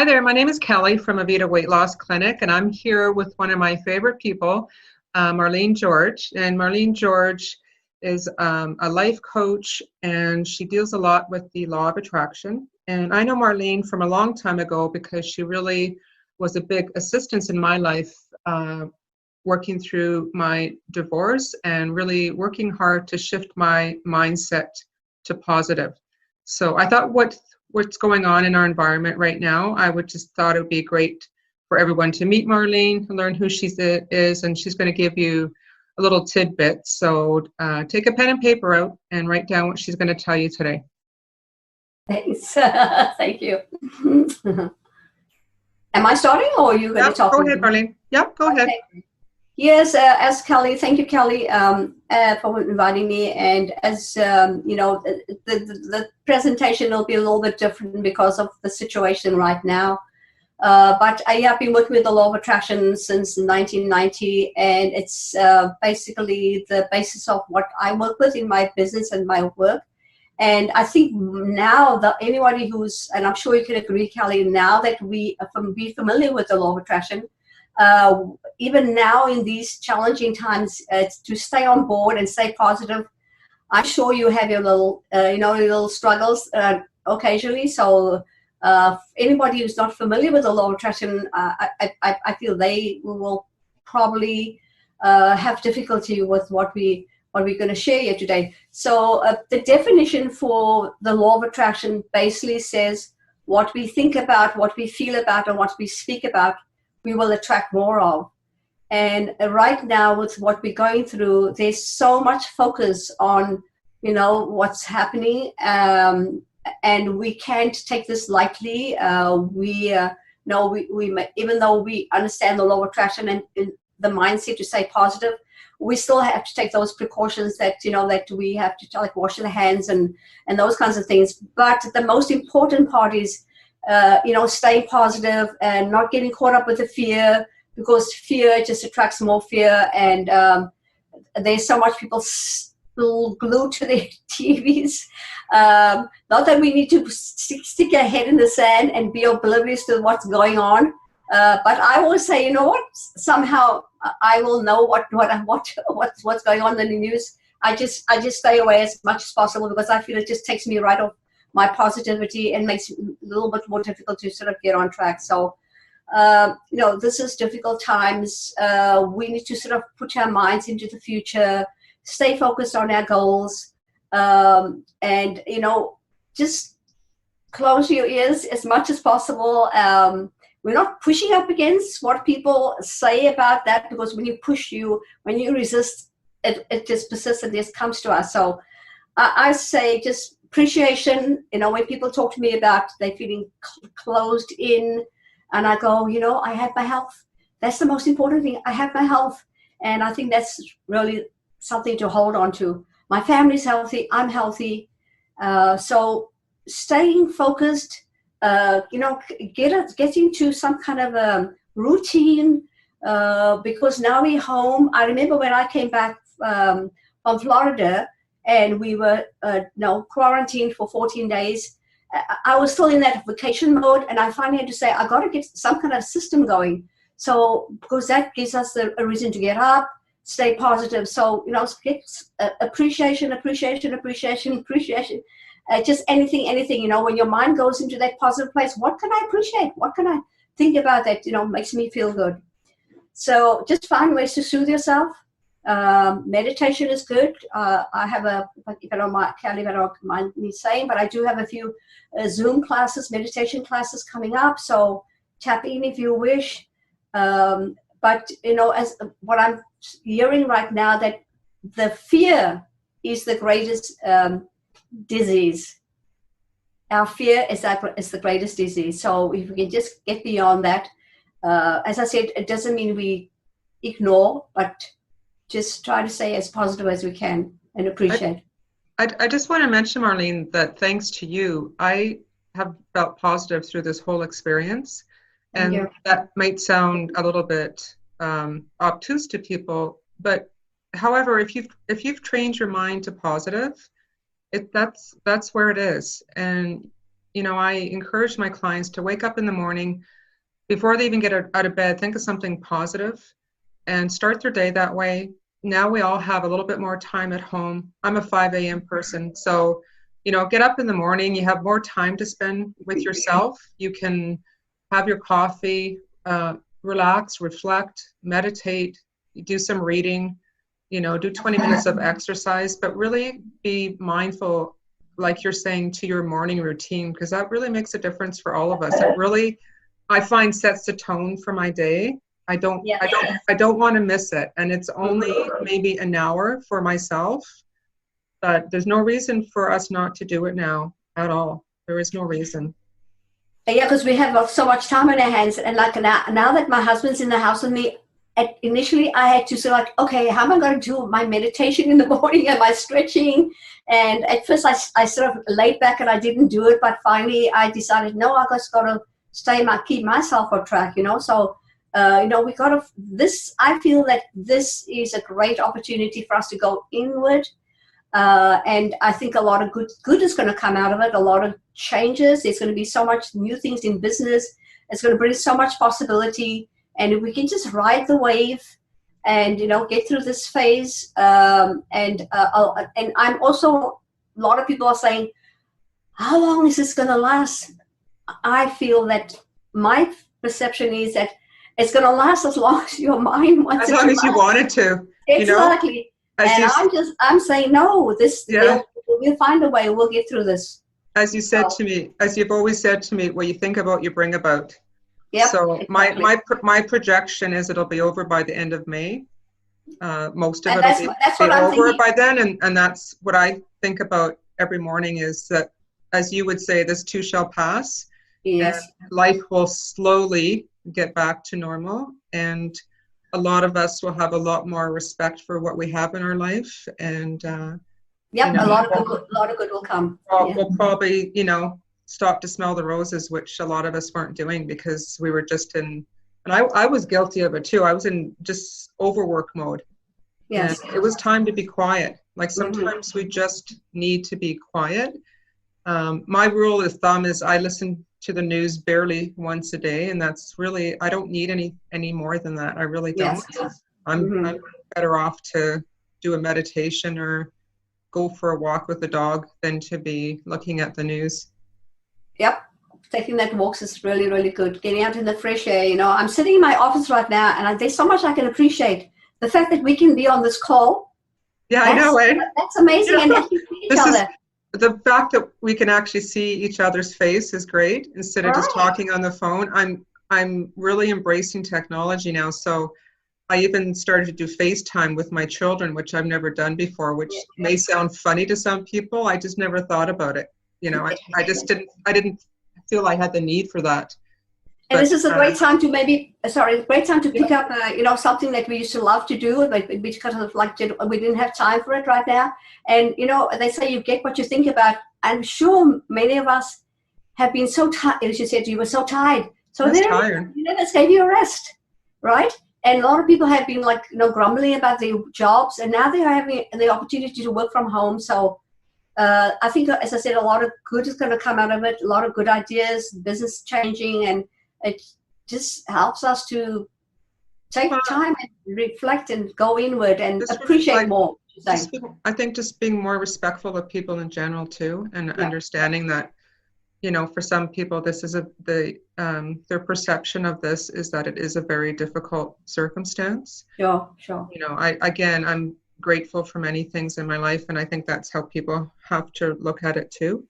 there, my name is Kelly from Avita Weight Loss Clinic, and I'm here with one of my favorite people, Marlene George. And Marlene George is a life coach, and she deals a lot with the law of attraction. And I know Marlene from a long time ago because she really was a big assistance in my life, working through my divorce and really working hard to shift my mindset to positive. So I thought what's going on in our environment right now, I would just thought it would be great for everyone to meet Marlene, learn who she is, and she's going to give you a little tidbit. So take a pen and paper out and write down what she's going to tell you today. Thanks. Thank you. Am I starting, or are you going to talk? Go ahead, Marlene. Yep, go ahead. Yes, as Kelly, thank you, Kelly, for inviting me. And as you know, the presentation will be a little bit different because of the situation right now. But I have been working with the law of attraction since 1990, and it's basically the basis of what I work with in my business and my work. And I think now that anybody who's, and I'm sure you can agree, Kelly, now that we be familiar with the law of attraction, even now in these challenging times, to stay on board and stay positive. I'm sure you have your little, your little struggles occasionally. So anybody who's not familiar with the law of attraction, I feel they will probably have difficulty with what we're going to share here today. So the definition for the law of attraction basically says what we think about, what we feel about, and what we speak about, we will attract more of. And right now with what we're going through, there's so much focus on, what's happening. And we can't take this lightly. We even though we understand the law of attraction and the mindset to stay positive, we still have to take those precautions that, that we have to like wash our hands and those kinds of things. But the most important part is, staying positive and not getting caught up with the fear, because fear just attracts more fear. And there's so much people still glued to their TVs. Not that we need to stick our head in the sand and be oblivious to what's going on. But I always say, you know what? Somehow I will know what's going on in the news. I just stay away as much as possible because I feel it just takes me right off my positivity and makes it a little bit more difficult to sort of get on track. So, this is difficult times. We need to sort of put our minds into the future, stay focused on our goals, and, just close your ears as much as possible. We're not pushing up against what people say about that, because when you when you resist, it just persists and just comes to us. So I say just appreciation. When people talk to me about they feeling closed in, and I go, I have my health. That's the most important thing. I have my health. And I think that's really something to hold on to. My family's healthy. I'm healthy. So staying focused, getting to some kind of a routine, because now we're home. I remember when I came back from Florida and we were quarantined for 14 days. I was still in that vacation mode, and I finally had to say, I got to get some kind of system going. So, because that gives us a reason to get up, stay positive. So, appreciation. Just anything, when your mind goes into that positive place, what can I appreciate? What can I think about that, makes me feel good? So just find ways to soothe yourself. Meditation is good. I have if I don't mind me saying, but I do have a few Zoom classes, meditation classes coming up. So tap in if you wish. But, as what I'm hearing right now, that the fear is the greatest disease. Our fear is the greatest disease. So if we can just get beyond that, as I said, it doesn't mean we ignore, but just try to stay as positive as we can and appreciate. I just want to mention, Marlene, that thanks to you, I have felt positive through this whole experience. And that might sound a little bit obtuse to people, but however, if you've trained your mind to positive, that's where it is. And I encourage my clients to wake up in the morning before they even get out of bed, think of something positive and start their day that way. Now we all have a little bit more time at home. I'm a 5 a.m. person. So, get up in the morning, you have more time to spend with yourself. You can have your coffee, relax, reflect, meditate, do some reading, do 20 minutes of exercise, but really be mindful, like you're saying, to your morning routine, because that really makes a difference for all of us. I find sets the tone for my day. I don't want to miss it. And it's only maybe an hour for myself, but there's no reason for us not to do it now at all. There is no reason. Yeah, because we have so much time on our hands. And like now that my husband's in the house with me, initially I had to say, like, okay, how am I going to do my meditation in the morning and my stretching? And at first I sort of laid back and I didn't do it. But finally I decided, no, I just got to keep myself on track, So, we got to, I feel that this is a great opportunity for us to go inward. And I think a lot of good is going to come out of it, a lot of changes. There's going to be so much new things in business. It's going to bring so much possibility. And if we can just ride the wave and, get through this phase. And I'm also, a lot of people are saying, how long is this going to last? I feel that my perception is that it's going to last as long as your mind wants it to last. As long as you want it to. Exactly. And I'm saying, no, we'll find a way. We'll get through this. As you said to me, as you've always said to me, what you think about, you bring about. Yep, so exactly. my projection is it'll be over by the end of May. Most of it will be over by then. And that's what I think about every morning, is that, as you would say, this too shall pass. Yes. And life will slowly get back to normal. And a lot of us will have a lot more respect for what we have in our life. And a lot of good will come. We'll probably, stop to smell the roses, which a lot of us weren't doing because we were just in, and I was guilty of it too. I was in just overwork mode. Yes. And it was time to be quiet. Like sometimes we just need to be quiet. My rule of thumb is I listen to the news barely once a day, and that's really, I don't need any more than that. I really don't. Yes. I'm better off to do a meditation or go for a walk with the dog than to be looking at the news. Yep. Taking that walks is really, really good. Getting out in the fresh air. I'm sitting in my office right now, and there's so much I can appreciate. The fact that we can be on this call. Yeah, I know, eh? That's amazing. And actually see each other. The fact that we can actually see each other's face is great instead of just talking on the phone. I'm really embracing technology now. So I even started to do FaceTime with my children, which I've never done before, which may sound funny to some people. I just never thought about it. I didn't feel I had the need for that. And this is a great time to pick up, something that we used to love to do, but because of we didn't have time for it right now. And, they say you get what you think about. I'm sure many of us have been so tired. As you said, you were so tired. So tired. Let's give you a rest, right? And a lot of people have been grumbling about their jobs, and now they are having the opportunity to work from home. So I think, as I said, a lot of good is going to come out of it, a lot of good ideas, business changing, and it just helps us to take time and reflect and go inward and appreciate more. I think just being more respectful of people in general too, and understanding that, for some people, this is their perception of this is that it is a very difficult circumstance. Sure. I'm grateful for many things in my life, and I think that's how people have to look at it too.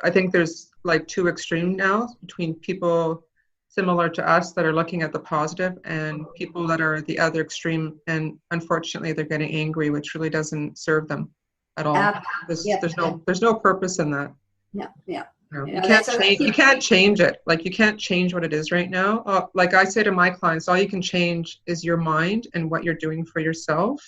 I think there's like two extremes now between people similar to us that are looking at the positive and people that are the other extreme, and unfortunately they're getting angry, which really doesn't serve them at all. There's no purpose in that. You can't change it. Like, you can't change what it is right now. Like I say to my clients, all you can change is your mind and what you're doing for yourself.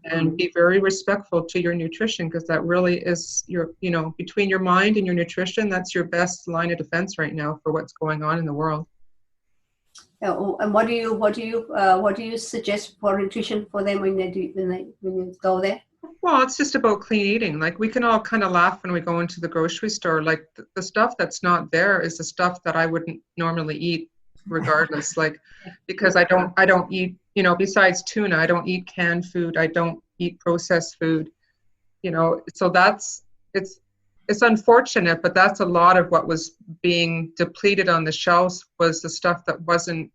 And be very respectful to your nutrition, because that really is your, between your mind and your nutrition, that's your best line of defense right now for what's going on in the world. And what do you suggest for nutrition for them when you go there? Well, it's just about clean eating. Like we can all kind of laugh when we go into the grocery store. Like the stuff that's not there is the stuff that I wouldn't normally eat regardless. Like because I don't eat, besides tuna, I don't eat canned food. I don't eat processed food, so it's unfortunate, but that's a lot of what was being depleted on the shelves was the stuff that wasn't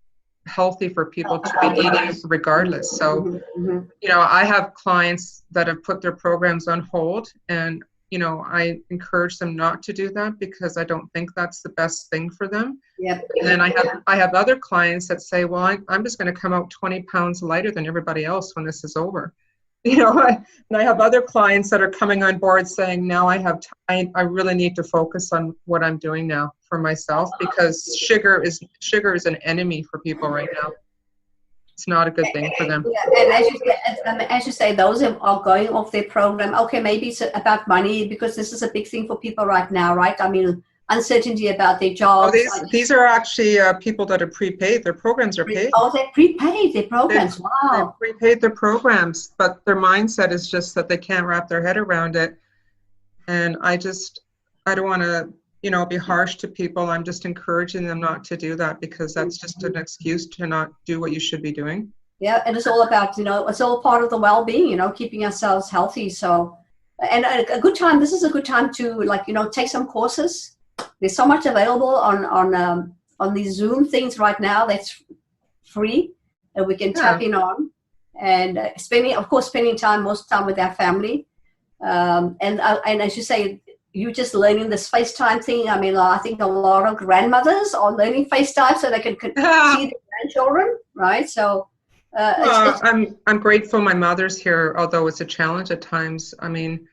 healthy for people to be eating regardless. So I have clients that have put their programs on hold, and I encourage them not to do that because I don't think that's the best thing for them. Yep. And then I have other clients that say, well, I'm just going to come out 20 pounds lighter than everybody else when this is over. And I have other clients that are coming on board saying, now I really need to focus on what I'm doing now for myself, because sugar is an enemy for people right now. It's not a good thing for them. Yeah, and as you say, those who are going off their program, okay, maybe it's about money, because this is a big thing for people right now, right? I mean, uncertainty about their jobs. These are actually people that are prepaid. Their programs are paid. Oh, they prepaid their programs. Wow. They prepaid their programs, but their mindset is just that they can't wrap their head around it. And I don't want to, be harsh to people. I'm just encouraging them not to do that, because that's just an excuse to not do what you should be doing. Yeah, and it's all about, it's all part of the well-being, keeping ourselves healthy. So, and a good time, this is a good time to take some courses. There's so much available on these Zoom things right now that's free that we can tap in on, and spending time, most time with our family. And as you say, you're just learning this FaceTime thing. I mean, I think a lot of grandmothers are learning FaceTime so they can see their grandchildren, right? So I'm grateful my mother's here, although it's a challenge at times. I mean,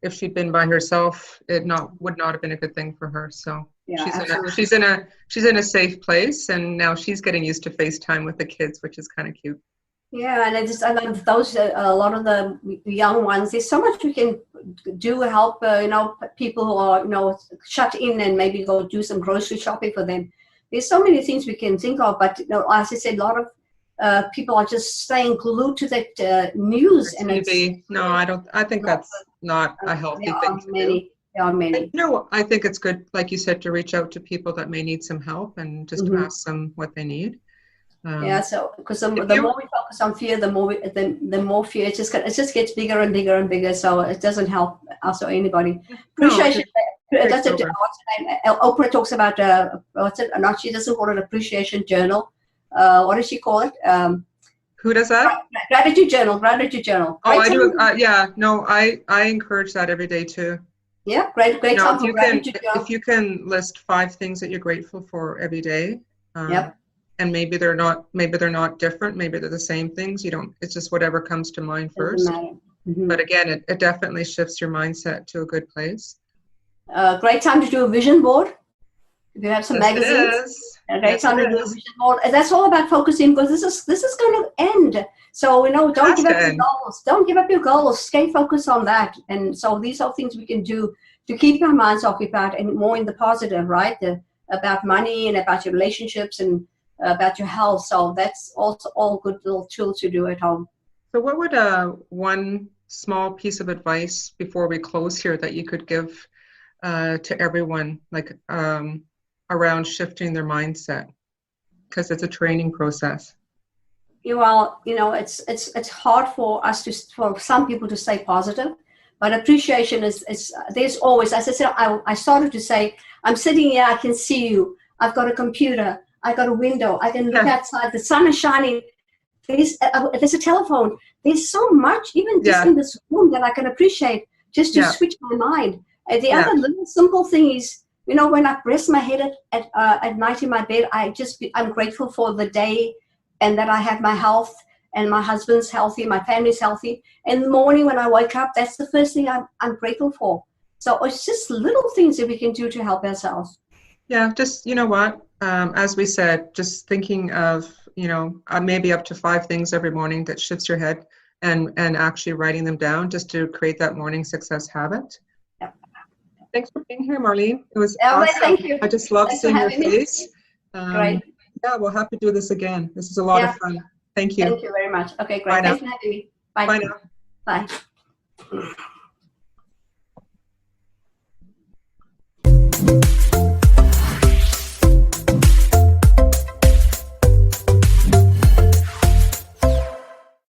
if she'd been by herself, would not have been a good thing for her. So yeah, she's in a safe place, and now she's getting used to FaceTime with the kids, which is kind of cute. Yeah, and I like those a lot of the young ones. There's so much we can do to help people who are shut in, and maybe go do some grocery shopping for them. There's so many things we can think of, but as I said, a lot of people are just staying glued to that news and TV. No, I don't. I think that's not a healthy thing to do. There are many. No, I think it's good, like you said, to reach out to people that may need some help and just ask them what they need. So because the more we focus on fear, the more fear it just gets bigger and bigger and bigger. So it doesn't help us or anybody. Appreciation. That's what's her name? Oprah talks about Not she doesn't call it appreciation journal. What does she call it? Who does that? Gratitude journal. Oh, I do. I encourage that every day too. Yeah, great time for gratitude journal. If you can list 5 things that you're grateful for every day. And maybe they're not different. Maybe they're the same things. It's just whatever comes to mind first. But again, it definitely shifts your mindset to a good place. Great time to do a vision board. If you have some magazines, a great time to do a vision board. And that's all about focusing, because this is going to end. So don't give up your goals. Don't give up your goals. Stay focused on that. And so these are things we can do to keep our minds occupied and more in the positive, right? About money and about your relationships and about your health. So that's also all good little tools to do at home. So what would one small piece of advice before we close here that you could give to everyone, like around shifting their mindset, because it's a training process? Well, it's hard for some people to stay positive, but appreciation is there's always, as I said, I started to say, I'm sitting here, I can see you, I've got a computer, I got a window, I can look outside, the sun is shining, there's a telephone, there's so much, even just in this room, that I can appreciate, just to switch my mind. And the other little simple thing is, when I rest my head at night in my bed, I'm grateful for the day, and that I have my health, and my husband's healthy, my family's healthy. And in the morning when I wake up, that's the first thing I'm grateful for. So it's just little things that we can do to help ourselves. Yeah, just, as we said, just thinking of, maybe up to 5 things every morning that shifts your head, and actually writing them down just to create that morning success habit. Yep. Thanks for being here, Marlene. It was awesome. Thank you. I just love seeing your face. Great. Yeah, we'll have to do this again. This is a lot of fun. Thank you. Thank you very much. Okay, great. Bye now. Thanks for having me. Bye. Bye now. Bye.